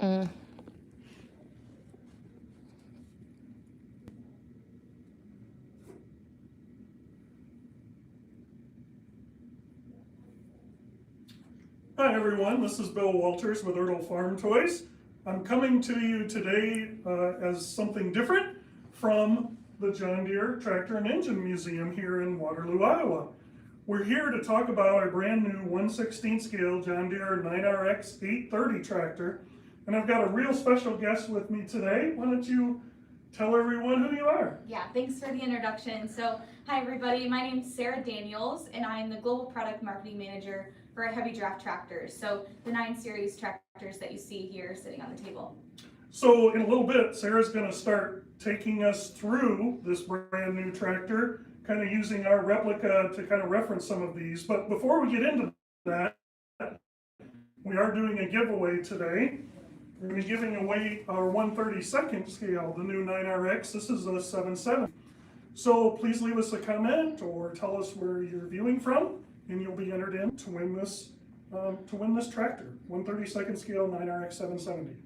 Hi everyone, this is Bill Walters with Ertl Farm Toys. I'm coming to you today as something different from the John Deere Tractor and Engine Museum here in Waterloo, Iowa. We're here to talk about our brand new 1/16 scale John Deere 9RX 830 tractor. And I've got a real special guest with me today. Why don't you tell everyone who you are? Yeah, thanks for the introduction. So, hi everybody, my name is Sarah Daniels and I'm the Global Product Marketing Manager for our heavy draft tractors. So the 9 series tractors that you see here sitting on the table. So in a little bit, Sarah's going to start taking us through this brand new tractor, kind of using our replica to kind of reference some of these. But before we get into that, we are doing a giveaway today. We're going to be giving away our 1/32 scale, the new 9RX. This is a 770. So please leave us a comment or tell us where you're viewing from, and you'll be entered in to win this tractor, 1/32 scale 9RX 770.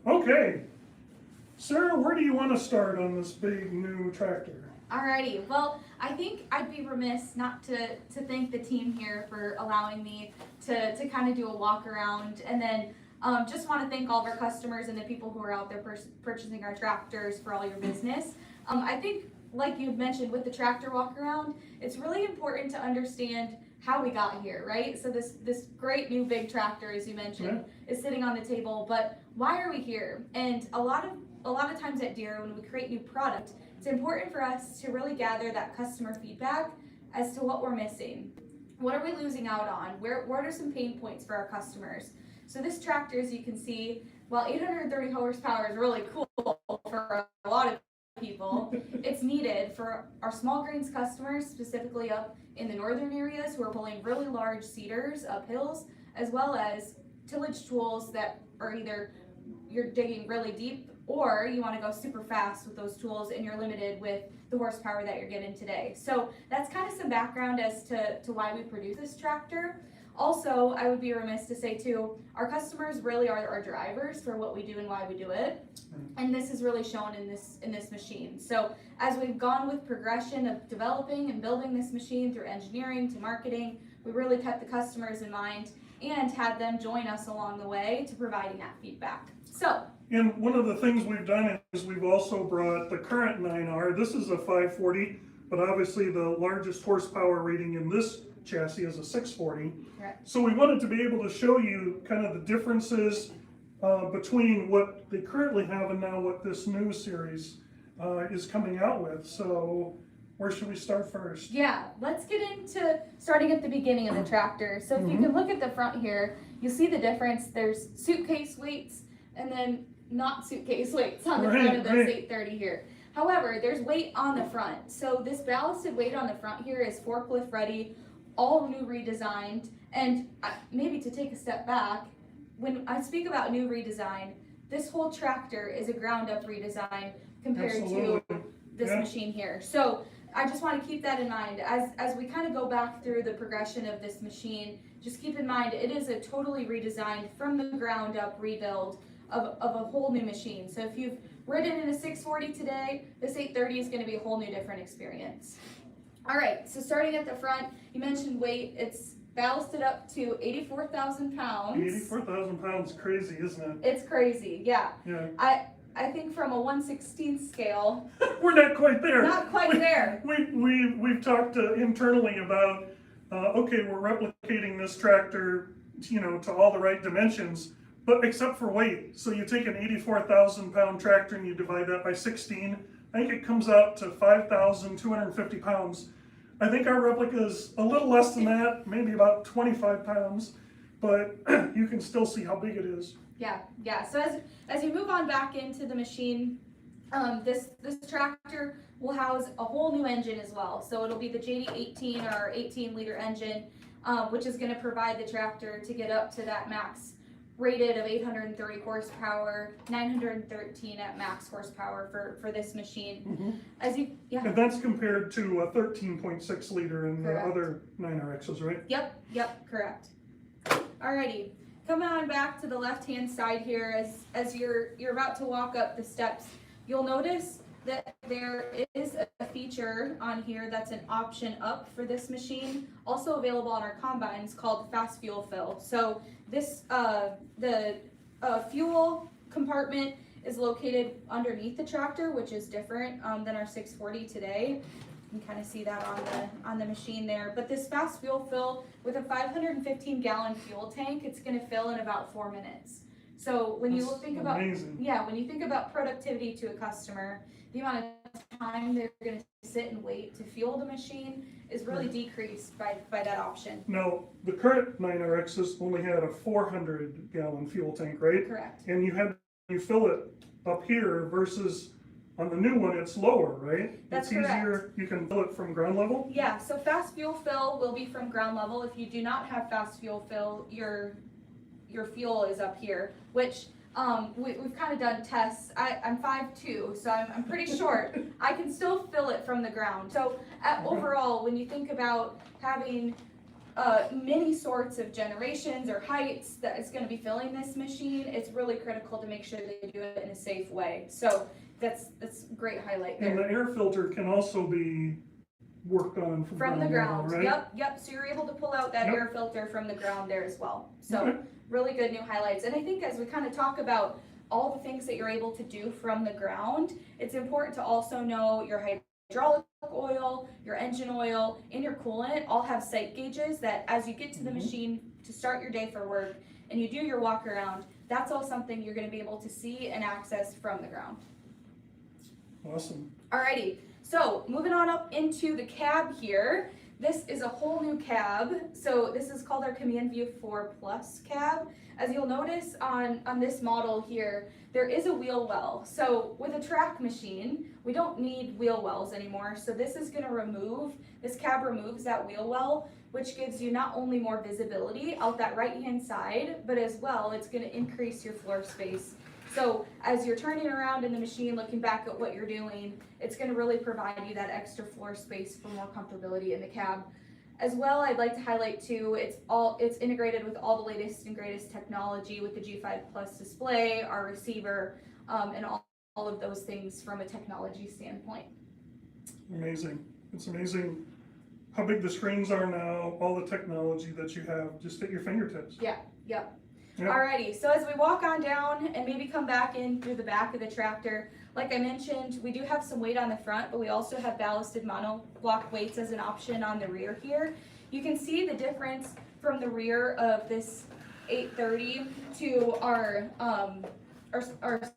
Okay, Sarah, where do you want to start on this big new tractor? Alrighty, well, I think I'd be remiss not to thank the team here for allowing me to kind of do a walk around, and then just want to thank all of our customers and the people who are out there purchasing our tractors for all your business. I think, like you mentioned with the tractor walk around, it's really important to understand how we got here, right? So this great new big tractor, as you mentioned, is sitting on the table, but why are we here? And a lot of times at Deere, when we create new product, it's important for us to really gather that customer feedback as to what we're missing. What are we losing out on? What are some pain points for our customers? So this tractor, as you can see, while 830 horsepower is really cool for a lot of people, it's needed for our small grains customers, specifically up in the northern areas who are pulling really large seeders up hills, as well as tillage tools that are either you're digging really deep or you want to go super fast with those tools and you're limited with the horsepower that you're getting today. So that's kind of some background as to why we produce this tractor. Also, I would be remiss to say too, our customers really are our drivers for what we do and why we do it. And this is really shown in this machine. So as we've gone with progression of developing and building this machine through engineering to marketing, we really kept the customers in mind and had them join us along the way to providing that feedback. So, and one of the things we've done is we've also brought the current 9R. This is a 540, but obviously the largest horsepower rating in this chassis is a 640. correct. So we wanted to be able to show you kind of the differences between what they currently have and now what this new series is coming out with. So where should we start first? Yeah, let's get into starting at the beginning of the tractor. So if you can look at the front here, you'll see the difference. There's suitcase weights and then not suitcase weights on the front of this 830 here. However, there's weight on the front. So this ballasted weight on the front here is forklift ready, all new redesigned. And maybe to take a step back, when I speak about new redesign, this whole tractor is a ground up redesign compared to this machine here. So I just want to keep that in mind as we kind of go back through the progression of this machine. Just keep in mind it is a totally redesigned from the ground up rebuild of a whole new machine. So if you've ridden in a 640 today, this 830 is going to be a whole new different experience. All right, so starting at the front, you mentioned weight. It's ballasted up to 84,000 pounds. 84,000 pounds, crazy, isn't it? It's crazy, yeah. Yeah. I think from a 1/16 scale, we're not quite there. Not quite there. We've talked internally about okay, we're replicating this tractor, to all the right dimensions, but except for weight. So you take an 84,000 pound tractor and you divide that by 16. I think it comes out to 5,250 pounds. I think our replica is a little less than that, maybe about 25 pounds, but you can still see how big it is. Yeah. So as you move on back into the machine, this tractor will house a whole new engine as well. So it'll be the JD18 or 18-liter engine, which is going to provide the tractor to get up to that max rated of 830 horsepower, 913 at max horsepower for this machine. And that's compared to a 13.6 liter in the Correct. other 9RXs, right? Yep, correct. Alrighty. coming on back to the left-hand side here, as you're about to walk up the steps, you'll notice that there is a feature on here that's an option up for this machine, also available on our combines, called fast fuel fill. So this, the fuel compartment is located underneath the tractor, which is different than our 640 today. You can kind of see that on the machine there. But this fast fuel fill with a 515 gallon fuel tank, it's going to fill in about 4 minutes. So when you think about, when you think about productivity to a customer, the amount of time they're going to sit and wait to fuel the machine is really decreased by that option. Now, the current 9RXs only had a 400 gallon fuel tank, right? Correct. And you fill it up here versus on the new one, it's lower, right? That's it's easier, you can fill it from ground level? Yeah, so fast fuel fill will be from ground level. If you do not have fast fuel fill, your fuel is up here, which we've kind of done tests. I'm 5'2", so I'm pretty short. I can still fill it from the ground. So overall, when you think about having many sorts of generations or heights that is going to be filling this machine, it's really critical to make sure that you do it in a safe way. So that's a great highlight there. And the air filter can also be worked on from the ground, level, right? Yep. So you're able to pull out that air filter from the ground there as well. So really good new highlights. And I think as we kind of talk about all the things that you're able to do from the ground, it's important to also know your hydraulic oil, your engine oil, and your coolant all have sight gauges that as you get to the machine to start your day for work and you do your walk around, that's all something you're going to be able to see and access from the ground. Awesome. Alrighty, so moving on up into the cab here. This is a whole new cab. So this is called our Command View 4 Plus cab. As you'll notice on this model here, there is a wheel well. So with a track machine, we don't need wheel wells anymore. So this cab removes that wheel well, which gives you not only more visibility out that right-hand side, but as well, it's gonna increase your floor space. So as you're turning around in the machine, looking back at what you're doing, it's going to really provide you that extra floor space for more comfortability in the cab. As well, I'd like to highlight too, it's integrated with all the latest and greatest technology with the G5 Plus display, our receiver, and all of those things from a technology standpoint. Amazing. It's amazing how big the screens are now, all the technology that you have just at your fingertips. Yep. Yep. Alrighty, so as we walk on down and maybe come back in through the back of the tractor, like I mentioned, we do have some weight on the front, but we also have ballasted monoblock weights as an option on the rear here. You can see the difference from the rear of this 830 to our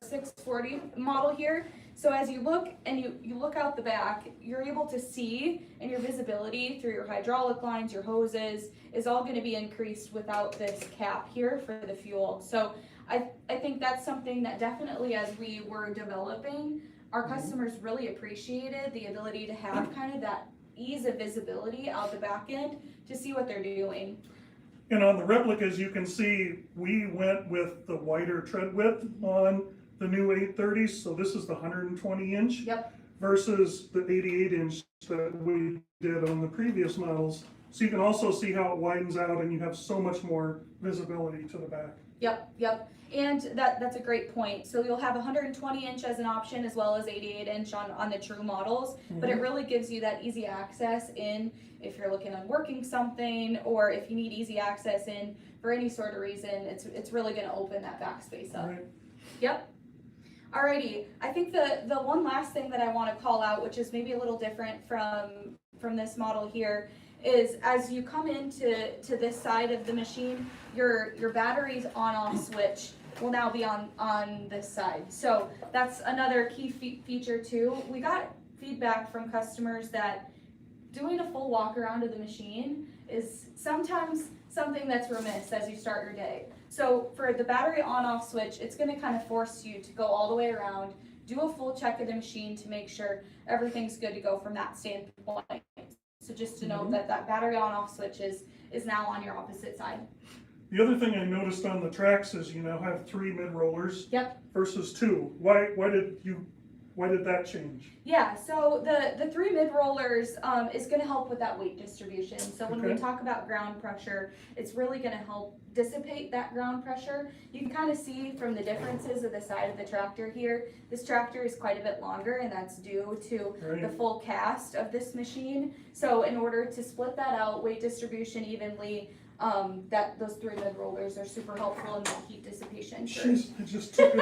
640 model here. So as you look and you look out the back, you're able to see, and your visibility through your hydraulic lines, your hoses, is all going to be increased without this cap here for the fuel. So I think that's something that definitely, as we were developing, our customers really appreciated the ability to have kind of that ease of visibility out the back end to see what they're doing. And on the replicas, you can see we went with the wider tread width on the new 830s, so this is the 120 inch versus the 88 inch that we did on the previous models. So you can also see how it widens out and you have so much more visibility to the back. Yep. And that's a great point. So you'll have 120 inch as an option as well as 88 inch on the true models, but it really gives you that easy access in if you're looking on working something, or if you need easy access in for any sort of reason, it's really going to open that back space up. Right. Yep. Alrighty, I think the one last thing that I want to call out, which is maybe a little different from this model here, is as you come into this side of the machine, your battery's on-off switch will now be on this side. So that's another key feature too. We got feedback from customers that doing a full walk around of the machine is sometimes something that's remiss as you start your day. So for the battery on-off switch, it's going to kind of force you to go all the way around, do a full check of the machine to make sure everything's good to go from that standpoint. So just to note that battery on-off switch is now on your opposite side. The other thing I noticed on the tracks is you now have 3 mid rollers versus 2. Why did that change? Yeah, so the 3 mid rollers is going to help with that weight distribution. So when we talk about ground pressure, it's really going to help dissipate that ground pressure. You can kind of see from the differences of the side of the tractor here. This tractor is quite a bit longer, and that's due to the full cast of this machine. So in order to split that out, weight distribution evenly, that those 3 mid rollers are super helpful in that heat dissipation. Jeez, I just took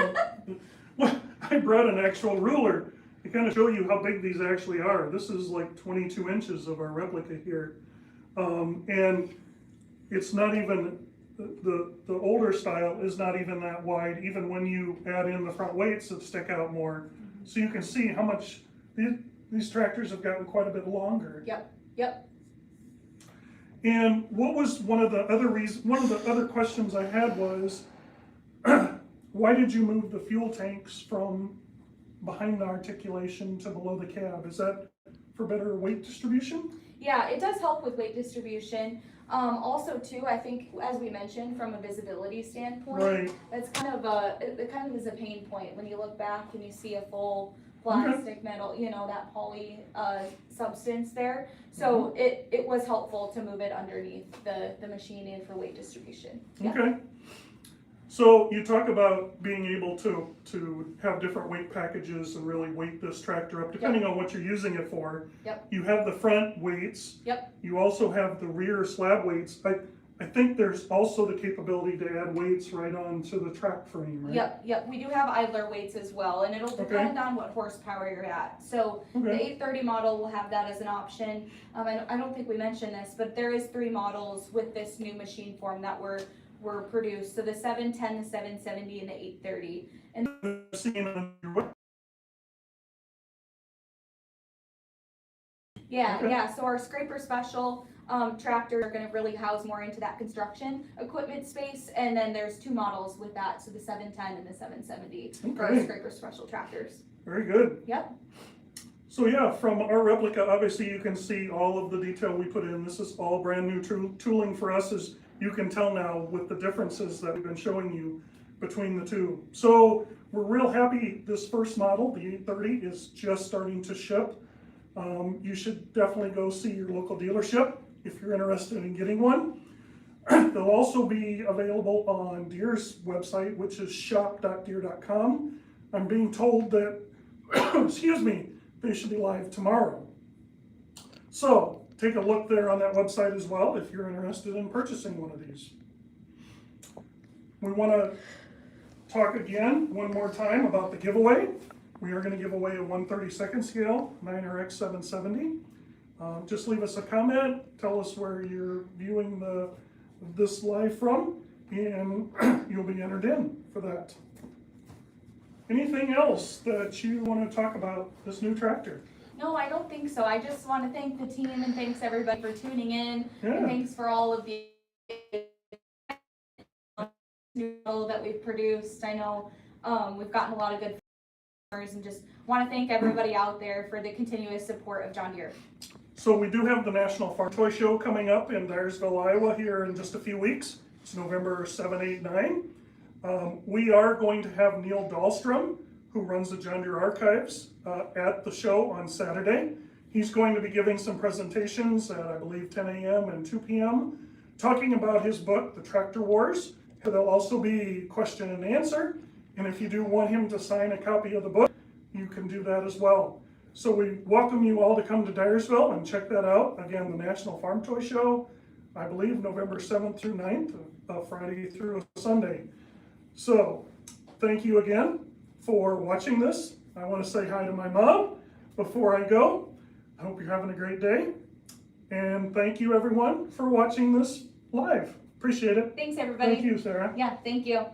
well, I brought an actual ruler to kind of show you how big these actually are. This is like 22 inches of our replica here. And it's not even, the older style is not even that wide, even when you add in the front weights that stick out more. So you can see how much these tractors have gotten quite a bit longer. Yep. And what was one of the other questions I had was, why did you move the fuel tanks from behind the articulation to below the cab? Is that for better weight distribution? Yeah, it does help with weight distribution. Also too, I think, as we mentioned, from a visibility standpoint, Right. that's it kind of is a pain point when you look back and you see a full plastic metal, that poly substance there. So it was helpful to move it underneath the machine and for weight distribution. Yeah. Okay. So you talk about being able to have different weight packages and really weight this tractor up depending on what you're using it for. Yep. You have the front weights. Yep. You also have the rear slab weights. I think there's also the capability to add weights right onto the track frame, right? Yep. We do have idler weights as well, and it'll depend on what horsepower you're at. So the 830 model will have that as an option. I don't think we mentioned this, but there is 3 models with this new machine form that were produced. So the 710, the 770, and the 830. And so our scraper special tractors are going to really house more into that construction equipment space, and then there's 2 models with that, so the 710 and the 770 for our scraper special tractors. Very good. Yep. So yeah, from our replica, obviously you can see all of the detail we put in. This is all brand new tooling for us, as you can tell now with the differences that we've been showing you between the two. So we're real happy this first model, the 830, is just starting to ship. You should definitely go see your local dealership if you're interested in getting one. They'll also be available on Deere's website, which is shop.deere.com. I'm being told that, excuse me, they should be live tomorrow. So take a look there on that website as well if you're interested in purchasing one of these. We want to talk again one more time about the giveaway. We are going to give away a 1/32 scale 9RX 770. Just leave us a comment, tell us where you're viewing this live from, and you'll be entered in for that. Anything else that you want to talk about this new tractor? No, I don't think so. I just want to thank the team and thanks everybody for tuning in. Yeah. And thanks for all of the that we've produced. I know we've gotten a lot of good and just want to thank everybody out there for the continuous support of John Deere. So we do have the National Farm Toy Show coming up in Dyersville, Iowa here in just a few weeks. It's November 7, 8, 9. We are going to have Neil Dahlstrom, who runs the John Deere Archives, at the show on Saturday. He's going to be giving some presentations at, I believe, 10 a.m. and 2 p.m., talking about his book, The Tractor Wars. There'll also be question and answer. And if you do want him to sign a copy of the book, you can do that as well. So we welcome you all to come to Dyersville and check that out. Again, the National Farm Toy Show, I believe November 7th through 9th, Friday through Sunday. So thank you again for watching this. I want to say hi to my mom before I go. I hope you're having a great day. And thank you everyone for watching this live. Appreciate it. Thanks everybody. Thank you, Sarah. Yeah, thank you.